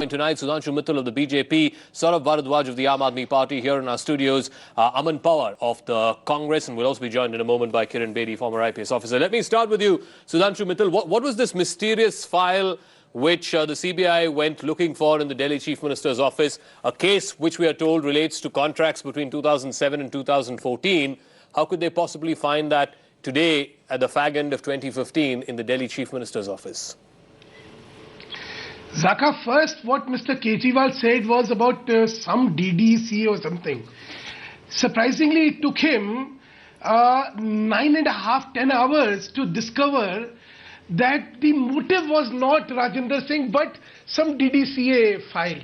Tonight, Sudhanshu Mittal of the BJP, Saurabh Bharadwaj of the Aam Aadmi Party here in our studios, Aman Pawar of the Congress, and we'll also be joined in a moment by Kiran Bedi, former IPS officer. Let me start with you, Sudhanshu Mittal. What was this mysterious file which the CBI went looking for in the Delhi Chief Minister's office? A case which we are told relates to contracts between 2007 and 2014. How could they possibly find that today at the fag end of 2015 in the Delhi Chief Minister's office? Zaka, first what Mr. Kejriwal said was about some DDC or something. Surprisingly, it took him 9.5, 10 hours to discover that the motive was not Rajendra Singh but some DDCA file.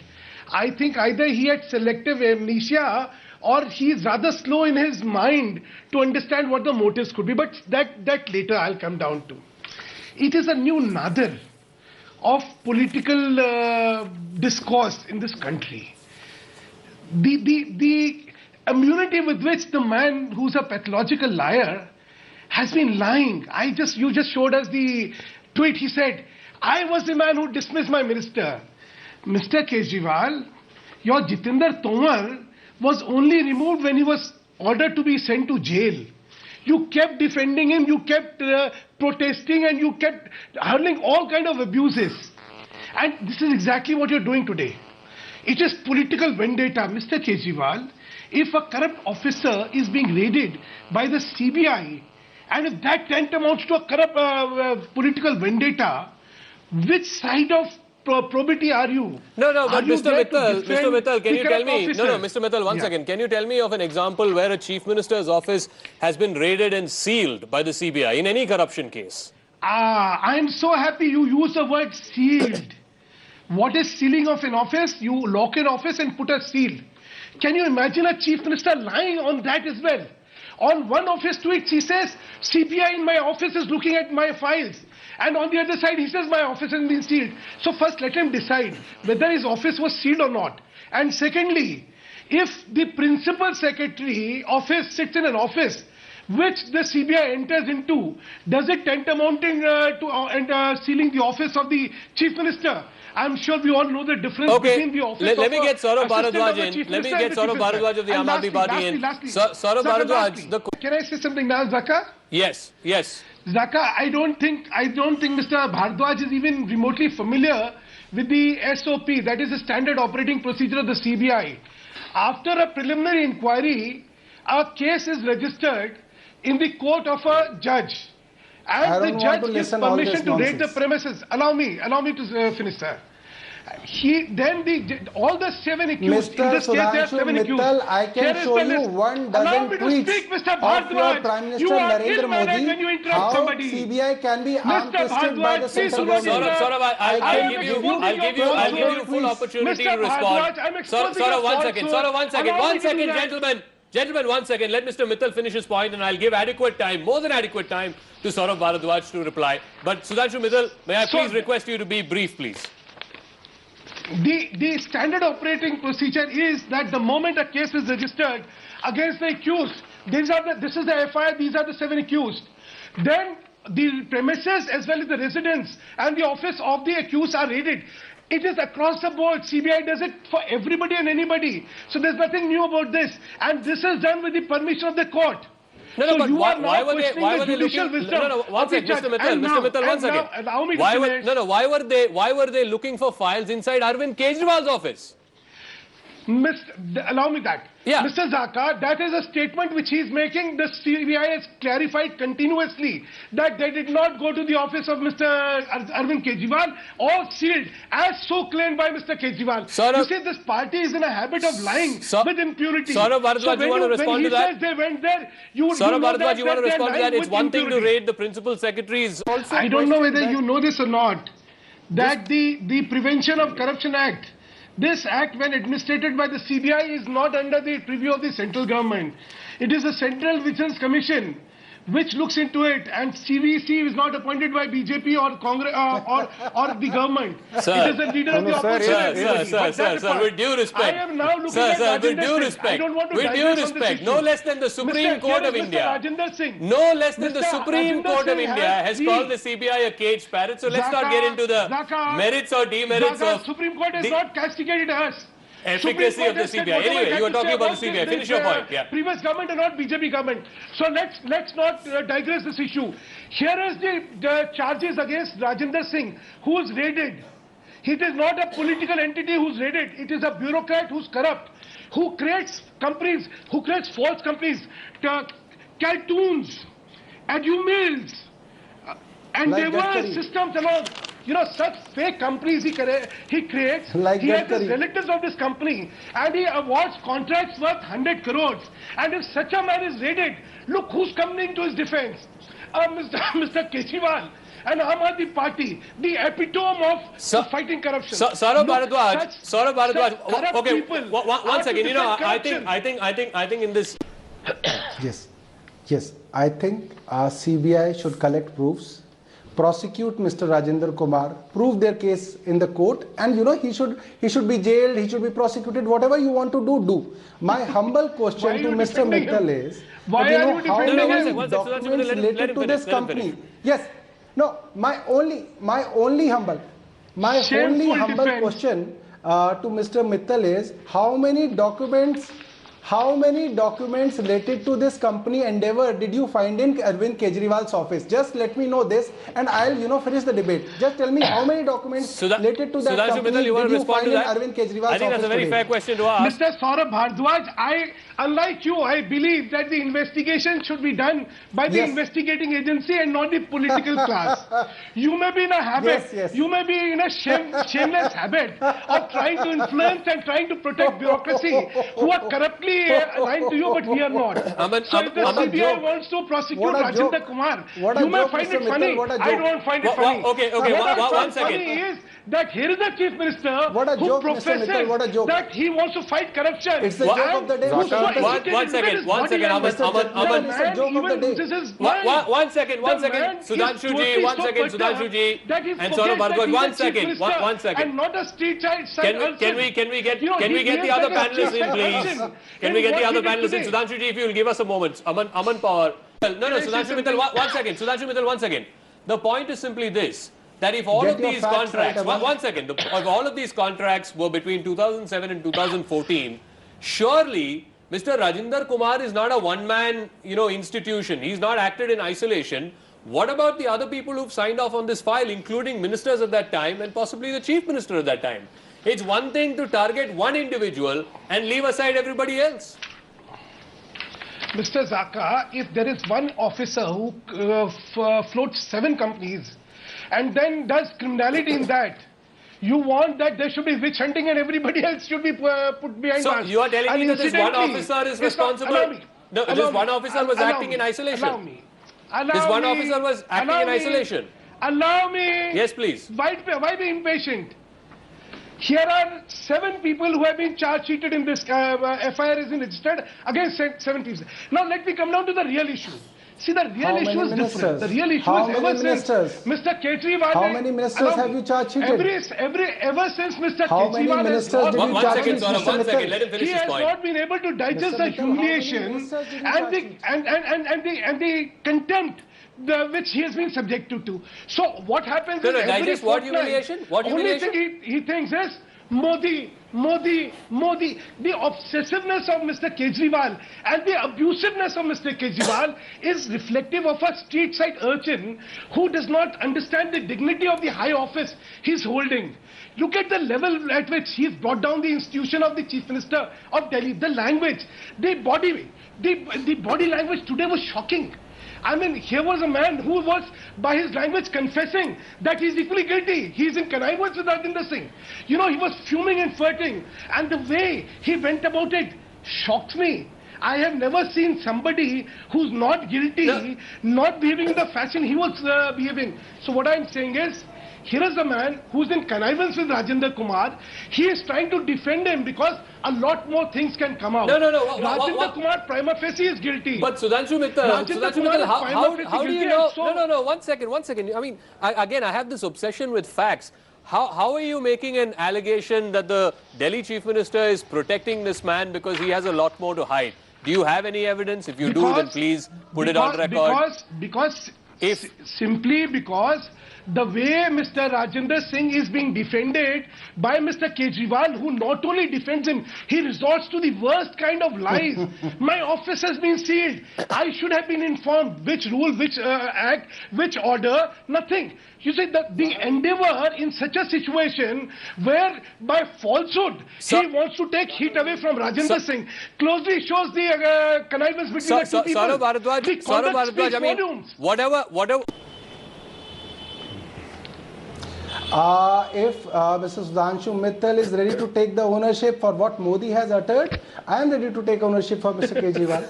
I think either he had selective amnesia or he is rather slow in his mind to understand what the motives could be. But that later I'll come down to. It is a new nadar of political discourse in this country. The immunity with which the man who's a pathological liar has been lying. You just showed us the tweet. He said, I was the man who dismissed my minister. Mr. Kejriwal, your Jitendra Tomar was only removed when he was ordered to be sent to jail. You kept defending him, you kept protesting, and you kept hurling all kind of abuses. And this is exactly what you're doing today. It is political vendetta. Mr. Kejriwal, if a corrupt officer is being raided by the CBI, and if that tantamounts to a corrupt political vendetta, which side of probity are you? No, but Mr. Mittal, can you tell me? No, Mr. Mittal, one second. Can you tell me of an example where a Chief Minister's office has been raided and sealed by the CBI in any corruption case? I'm so happy you use the word sealed. What is sealing of an office? You lock an office and put a seal. Can you imagine a Chief Minister lying on that as well? On one of his tweets, he says, CBI in my office is looking at my files. And on the other side, he says my office has been sealed. So first, let him decide whether his office was sealed or not. And secondly, if the principal secretary office sits in an office which the CBI enters into, does it tantamounting to sealing the office of the Chief Minister? I'm sure we all know the difference between the office Let me get Saurabh Bharadwaj in. Let me get Saurabh Bharadwaj of the Aam Aadmi Party in. Saurabh Bharadwaj. Can I say something now, Zaka? Yes. Zaka, I don't think Mr. Bharadwaj is even remotely familiar with the SOP, that is the standard operating procedure of the CBI. After a preliminary inquiry, a case is registered in the court of a judge. And the judge gives permission to raid the premises. Allow me to finish, sir. All the 7 accused, Mr. in this case there are 7 accused. I can show you 1 dozen tweets of your Prime Minister Narendra Modi how CBI can be arm-twisted by the central government. Saurabh, I'll give you full opportunity to respond. Saurabh, one second, Gentlemen, 1 second. Let Mr. Mittal finish his point and I'll give adequate time, more than adequate time, to Saurabh Bharadwaj to reply. But Sudhanshu Mittal, may I please request you to be brief, please? The standard operating procedure is that the moment a case is registered against the accused, this is the FIR, these are the 7 accused. Then the premises as well as the residence and the office of the accused are raided. It is across the board. CBI does it for everybody and anybody. So there's nothing new about this. And this is done with the permission of the court. But why were they looking? One second, Mr. Mittal, 1 second. Allow me to finish. Why were they looking for files inside Arvind Kejriwal's office? Allow me that. Yeah. Mr. Zaka, that is a statement which he is making. The CBI has clarified continuously that they did not go to the office of Mr. Arvind Kejriwal or sealed, as so claimed by Mr. Kejriwal. You see, this party is in a habit of lying with impunity. Saurabh Bharadwaj, you want to respond to that? They went there, Saurabh Bharadwaj, you want to respond to that? It's one thing to raid the principal secretaries. I don't know whether you know this or not, that the Prevention of Corruption Act, this act, when administered by the CBI, is not under the preview of the central government. It is the Central Vigilance Commission, which looks into it, and CVC is not appointed by BJP or Congress or the government. Sir. It is the leader of the opposition. Sir, with due respect. I am now looking at with due respect. I don't want to with due respect, no less than the Supreme Court of India. No less than the Supreme Court of India has called the CBI a caged parrot. So let's not get into the merits or demerits of Supreme Court has not castigated us. Efficacy of the CBI. Anyway, you were talking about the CBI. Finish your point. Yeah. Previous government and not BJP government. So let's not digress this issue. Here is the charges against Rajinder Singh, who is raided. It is not a political entity who's raided. It is a bureaucrat who's corrupt, who creates companies, who creates false companies, cartoons, edumills, and like there were systems and all. You know, such fake companies he creates. Like he has the relatives of this company, and he awards contracts worth 100 crores. And if such a man is raided, look who's coming to his defense. Mr. Kejriwal and Aam Aadmi Party, the epitome of fighting corruption. Saurabh Bharadwaj. Okay, one second. You know, I think in this. Yes. I think CBI should collect proofs, prosecute Mr. Rajinder Kumar, prove their case in the court, and you know, he should be jailed, he should be prosecuted, whatever you want to do. My humble question to Mr. Mittal is, why are you defending him? Documents related to this company? Yes. No, my only humble question to Mr. Mittal is, how many documents related to this company endeavor did you find in Arvind Kejriwal's office? Just let me know this, and I'll finish the debate. Just tell me how many documents related to that Sudhanshu company Mittal, did you find in Arvind Kejriwal's office? I think that's a very fair question to ask. Mr. Saurabh Bharadwaj, unlike you, I believe that the investigation should be done by the investigating agency and not the political class. You may be in a habit, you may be in a shameless habit of trying to influence and trying to protect bureaucracy who are corruptly aligned to you, but we are not. So if the CBI wants to prosecute Rajinder Kumar, you may find it funny. I don't find it funny. Okay, one second. Funny is that here is a chief minister who professes that he wants to fight corruption. It's the joke of the day. One second, Sudhanshu ji, and Saurabh Bharadwaj, one second. And not a street child. Can we get the other panelists in, please? Can we get the other panelists in? Sudhanshu ji, if you will give us a moment. Aman Pawar. No, Sudhanshu Mittal, one second. The point is simply this, that if all of these contracts, if all of these contracts were between 2007 and 2014, surely Mr. Rajinder Kumar is not a one-man, institution. He's not acted in isolation. What about the other people who've signed off on this file, including ministers at that time and possibly the chief minister at that time? It's one thing to target one individual and leave aside everybody else. Mr. Zaka, if there is one officer who floats 7 companies and then does criminality in that, you want that there should be witch hunting and everybody else should be put behind bars. So you are telling me that this one officer is responsible? This one officer was acting in isolation. This one officer was acting in isolation. Allow me. Yes, please. Why be impatient? Here are 7 people who have been charge-sheeted in this FIR is registered against 7 people. Now let me come down to the real issue. See, the real issue is different. The real issue is ever since Mr. Kejriwal. How many ministers have you charge-sheeted? Ever since Mr. How many Kejriwal ministers did you charge-sheet? One second, let him finish his point. He has not been able to digest the humiliation and the contempt which he has been subjected to. So what happens is digest what humiliation? What humiliation? Only thing he thinks is Modi. The obsessiveness of Mr. Kejriwal and the abusiveness of Mr. Kejriwal is reflective of a street side urchin who does not understand the dignity of the high office he's holding. Look at the level at which he's brought down the institution of the Chief Minister of Delhi. The language, the body language today was shocking. I mean, here was a man who was, by his language, confessing that he's equally guilty. He's in connivance with Rajinder Singh. He was fuming and flirting. And the way he went about it shocked me. I have never seen somebody who's not guilty, not behaving in the fashion he was behaving. So what I'm saying is, here is a man who's in connivance with Rajendra Kumar. He is trying to defend him because a lot more things can come out. No. Rajendra Kumar prima facie is guilty. But Sudhanshu Mittal, how do you know? No. One second. I mean, again, I have this obsession with facts. How are you making an allegation that the Delhi Chief Minister is protecting this man because he has a lot more to hide? Do you have any evidence? If you do, then please put it on record. Simply because the way Mr. Rajendra Singh is being defended by Mr. Kejriwal, who not only defends him, he resorts to the worst kind of lies. My office has been sealed. I should have been informed which rule, which act, which order, nothing. You see, the endeavor in such a situation where by falsehood he wants to take heat away from Rajendra Singh closely shows the connivance between the two people. Saurabh Bharadwaj, I mean, whatever. If Mr. Sudhanshu Mittal is ready to take the ownership for what Modi has uttered, I am ready to take ownership for Mr. Kejriwal.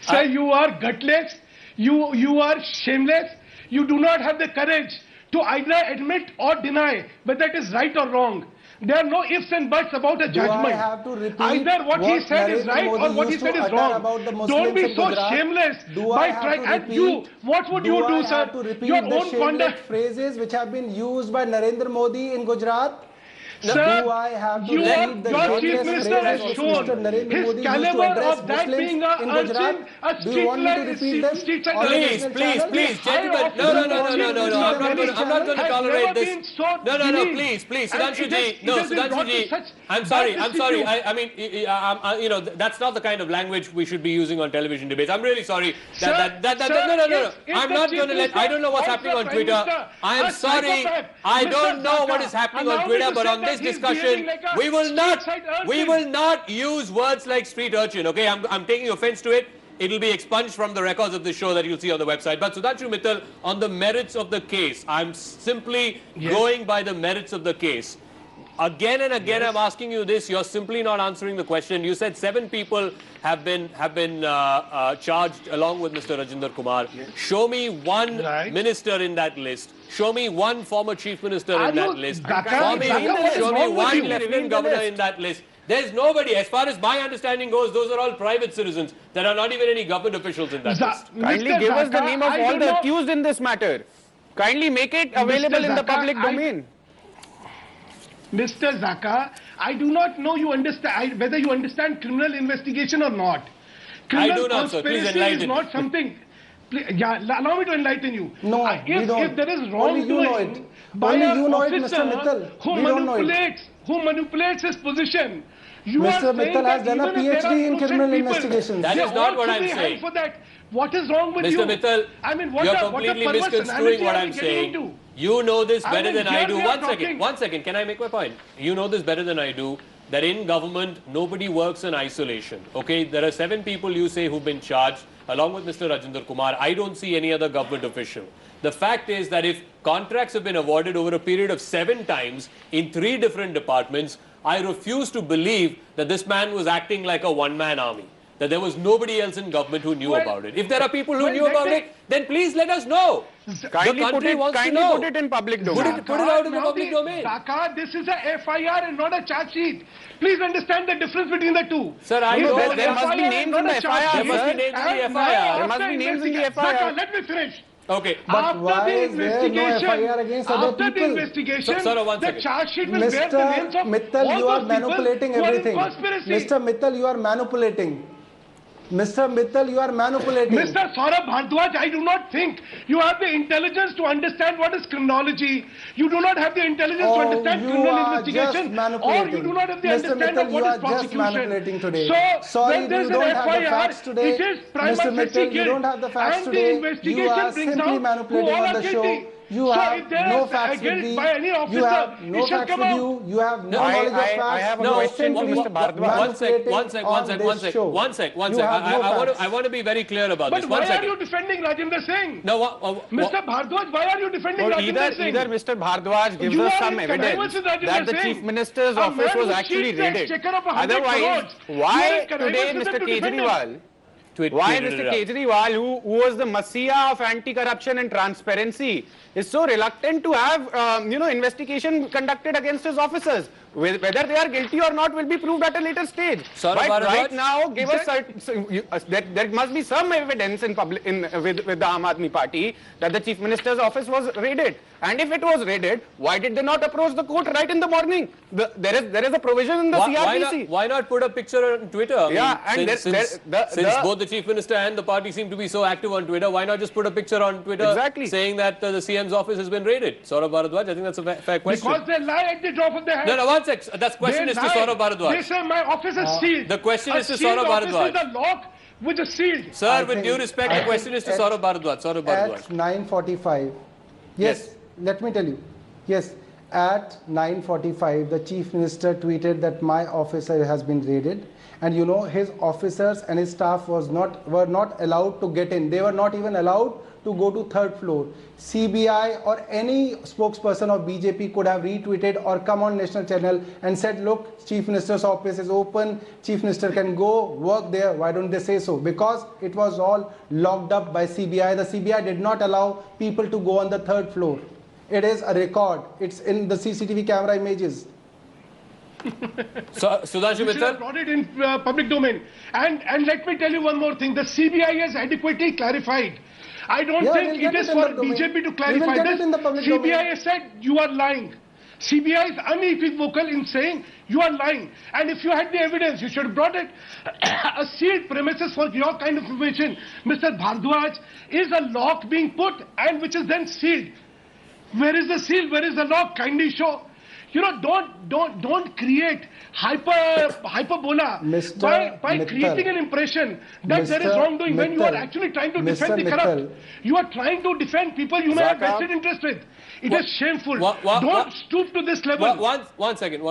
Sir, you are gutless, you are shameless, you do not have the courage to either admit or deny whether it is right or wrong. There are no ifs and buts about a judgment. I have to repeat either what he said is right or what he said is wrong. Don't be so shameless by trying. And you, what would you do, sir? Your own conduct. Phrases which have been used by Narendra Modi in Gujarat. Sir, do I have to repeat your Chief Minister has shown his caliber of that being a urchin, a street side. Please, gentlemen. No. I'm not going to tolerate this. No, please, Sudhanshu ji. I'm sorry. I mean, you know, that's not the kind of language we should be using on television debates. I'm really sorry. No. I'm not going to let. I don't know what's happening on Twitter. I am sorry. I don't know what is happening on Twitter, but on this discussion, we will not use words like street urchin. Okay, I'm taking offense to it. It will be expunged from the records of the show that you'll see on the website. But Sudhanshu Mittal, on the merits of the case, I'm simply going by the merits of the case. Again and again, I'm asking you this. You're simply not answering the question. You said 7 people have been charged along with Mr. Rajendra Kumar. Show me one minister in that list. Show me one former chief minister in that list. Show me one lieutenant governor in that list. There's nobody. As far as my understanding goes, those are all private citizens. There are not even any government officials in that list. Kindly give us the name of all the accused in this matter. Kindly make it available in the public domain. Mr. Zaka, I do not know whether you understand criminal investigation or not. I do not, sir. Please enlighten me. Is not something. Allow me to enlighten you. No, if there is wrongdoing by an officer who manipulates his position, Mr. Mittal has done a PhD in criminal investigations. That is not what I'm saying. For that. What is wrong with you? Mr. Mittal, I mean, you're completely misconstruing what I'm saying. You know this better than I do. One second. Can I make my point? You know this better than I do, that in government, nobody works in isolation. Okay, there are 7 people you say who've been charged, along with Mr. Rajendra Kumar. I don't see any other government official. The fact is that if contracts have been awarded over a period of 7 times in 3 different departments, I refuse to believe that this man was acting like a one-man army, that there was nobody else in government who knew about it. If there are people who knew about it, then please let us know. Kindly put it in public domain. Put it out in the public domain. Saka, this is a FIR and not a charge sheet. Please understand the difference between the two. Sir, there must be names in the FIR. There must be names in the FIR. There must be names in the FIR. Saka, let me finish. Okay. But why is there no FIR against other people? After the investigation, the charge sheet will bear the names of Mittal, you are manipulating everything. Mr. Mittal, you are manipulating. Mr. Mittal, you are manipulating. Mr. Saurabh Bharadwaj, I do not think you have the intelligence to understand what is criminology. You do not have the intelligence to understand criminal investigation. Or you do not have the understanding of what is prosecution. Manipulating today. So, sorry, when there's you don't an have FIR, the facts today. it is prima Mr. Mittal, facie you don't have the facts and today. the investigation You are brings simply out manipulating who all on are the show. guilty. You So have if there no is facts guilt with me. by any officer, You have no it shall facts come with out. you. You have no I- knowledge of facts. I have a You are question for simply Mr. Bharadwaj. One sec. I want to be very clear about this. But why are you defending Rajendra Singh? No, Mr. Bharadwaj, why are you defending Rajendra Singh? Either Mr. Bharadwaj gives You us are some in connivance evidence with Rajendra that the Singh. Chief Minister's A office man was who actually cheats and raided. checker of 100 Otherwise, crores. You are why in connivance today with Mr. him to defend him. why tweeted Mr. it out. Kejriwal, who was the messiah of anti-corruption and transparency, is so reluctant to have, investigation conducted against his officers. Whether they are guilty or not will be proved at a later stage. Saurabh But Bharadwaj? right now, give us there must be some evidence in public with the Aam Aadmi Party that the Chief Minister's office was raided. And if it was raided, why did they not approach the court right in the morning? There is a provision in the CRPC. Why not put a picture on Twitter? I mean, since both the Chief Minister and the party seem to be so active on Twitter, why not just put a picture on Twitter saying that the CM's office has been raided? Saurabh Bharadwaj, I think that's a fair question. Because they lie at the drop of their hat. No, one sec. That question is to Saurabh Bharadwaj. They say my office is sealed. The question is to Saurabh Saurabh Bharadwaj. Is the lock which is sealed. Sir, with due respect, the question is to Saurabh Bharadwaj. Saurabh Bharadwaj. At 9:45, yes, let me tell you, yes, at 9:45, the Chief Minister tweeted that my office has been raided, and his officers and his staff were not allowed to get in. They were not even allowed to go to third floor. CBI or any spokesperson of BJP could have retweeted or come on national channel and said, look, Chief Minister's office is open, Chief Minister can go work there. Why don't they say so? Because it was all locked up by CBI. The CBI did not allow people to go on the third floor. It is a record. It's in the CCTV camera images. So, Sudhanshu You should have Mittal? brought it in public domain. And let me tell you one more thing. The CBI has adequately clarified. I don't think it is for BJP to clarify this. CBI has said you are lying. CBI is unequivocal in saying you are lying. And if you had the evidence, you should have brought it. A sealed premises for your kind of information, Mr. Bharadwaj, is a lock being put and which is then sealed. Where is the seal? Where is the lock? Kindly show. Don't create hyperbola by creating an impression that there is wrongdoing when you are actually trying to defend the corrupt. You are trying to defend people you may have vested interest with. It is shameful. Don't stoop to this level. One second.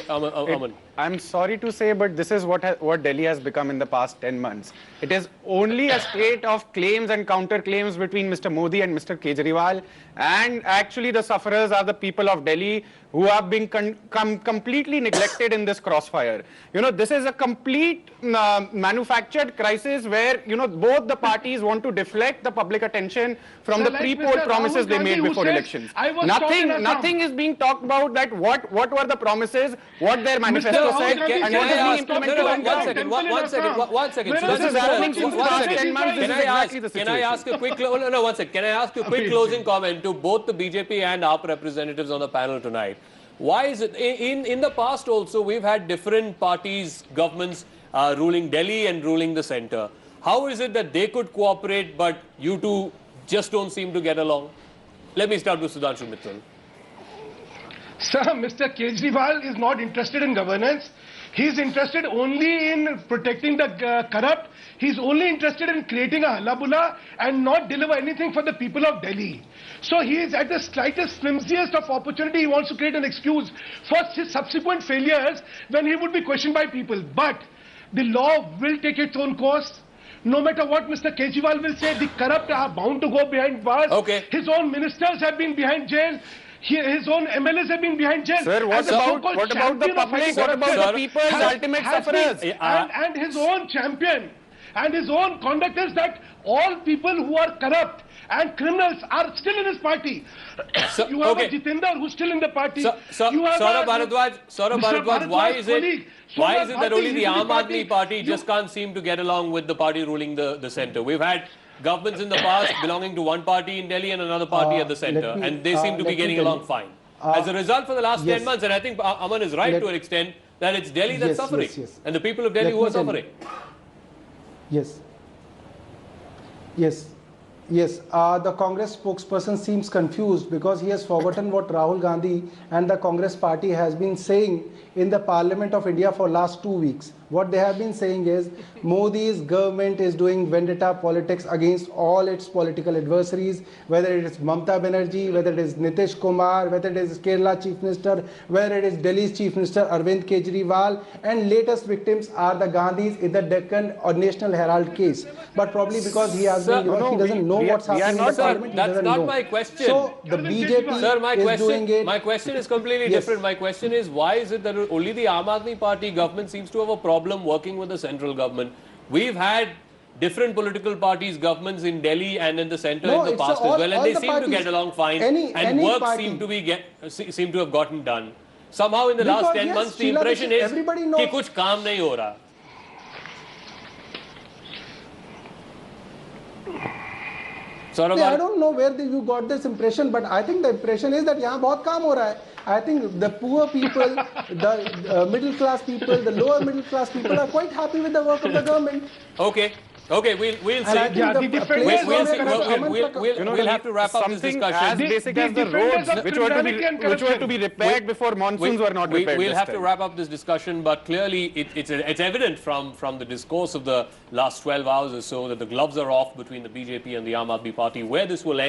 Aman. I'm sorry to say, but this is what Delhi has become in the past 10 months. It is only a state of claims and counterclaims between Mr. Modi and Mr. Kejriwal, and actually the sufferers are the people of Delhi who have been completely neglected in this crossfire. This is a complete manufactured crisis where, both the parties want to deflect the public attention from the pre-poll promises they made before elections. Nothing is being talked about that what were the promises, what their manifesto said, and what is being implemented. One second. This is happening since the past 10 months. This is exactly the situation. Can I ask a quick Can I ask a quick closing comment to both the BJP and AAP representatives on the panel tonight? Why is it in the past also we've had different parties, governments ruling Delhi and ruling the centre? How is it that they could cooperate but you two just don't seem to get along? Let me start with Sudhanshu Mittal. Sir, Mr. Kejriwal is not interested in governance. He is interested only in protecting the corrupt. He is only interested in creating a halabulla and not deliver anything for the people of Delhi. So he is at the slightest, flimsiest of opportunity. He wants to create an excuse for his subsequent failures when he would be questioned by people. But the law will take its own course. No matter what Mr. Kejriwal will say, the corrupt are bound to go behind bars. Okay. His own ministers have been behind jail. His own MLAs have been behind jail. Sir, what about the public? What about the people's ultimate sufferers? And his own champion and his own conduct is that all people who are corrupt and criminals are still in his party. You have a Jitendra who's still in the party. Saurabh Bharadwaj, why is it that only the Aam Aadmi Party just can't seem to get along with the party ruling the centre? We've had governments in the past belonging to one party in Delhi and another party at the centre, and they seem to be getting along fine. As a result, for the last 10 months, and I think Aman is right to an extent, that it's Delhi that's suffering, and the people of Delhi who are suffering. Yes. The Congress spokesperson seems confused because he has forgotten what Rahul Gandhi and the Congress party has been saying in the Parliament of India for last 2 weeks. What they have been saying is Modi's government is doing vendetta politics against all its political adversaries, whether it is Mamata Banerjee, whether it is Nitish Kumar, whether it is Kerala Chief Minister, whether it is Delhi's Chief Minister Arvind Kejriwal, and latest victims are the Gandhis in the Deccan or National Herald case. But probably because he has been, he doesn't know what's happening in the Parliament. That's not my question. So the BJP is doing it. My question is completely different. My question is, why is it that only the Aam Aadmi Party government seems to have a problem working with the central government? We've had different political parties, governments in Delhi and in the centre No, in the it's past all- as well, and all they the seem to parties. get along fine, Any and work party. seem to have gotten done. Somehow in the last Because 10 yes, months, the Sheila impression Dikshit, is everybody कि knows. कुछ काम नहीं हो रहा. Sort of See, I don't know where you got this impression, but I think the impression is that यहाँ बहुत काम हो रहा है. I think the poor people, the middle class people, the lower middle class people are quite happy with the work of the government. Okay, we'll see. And I think Yeah, the the defenders place We'll where see. Mr. We'll have to wrap up this something discussion. as basic as the defenders roads of which were criminality to be repaired before monsoons were not repaired. We'll this have to time. wrap up this discussion, but clearly it's evident from the discourse of the last 12 hours or so that the gloves are off between the BJP and the Aam Aadmi Party. Where this will end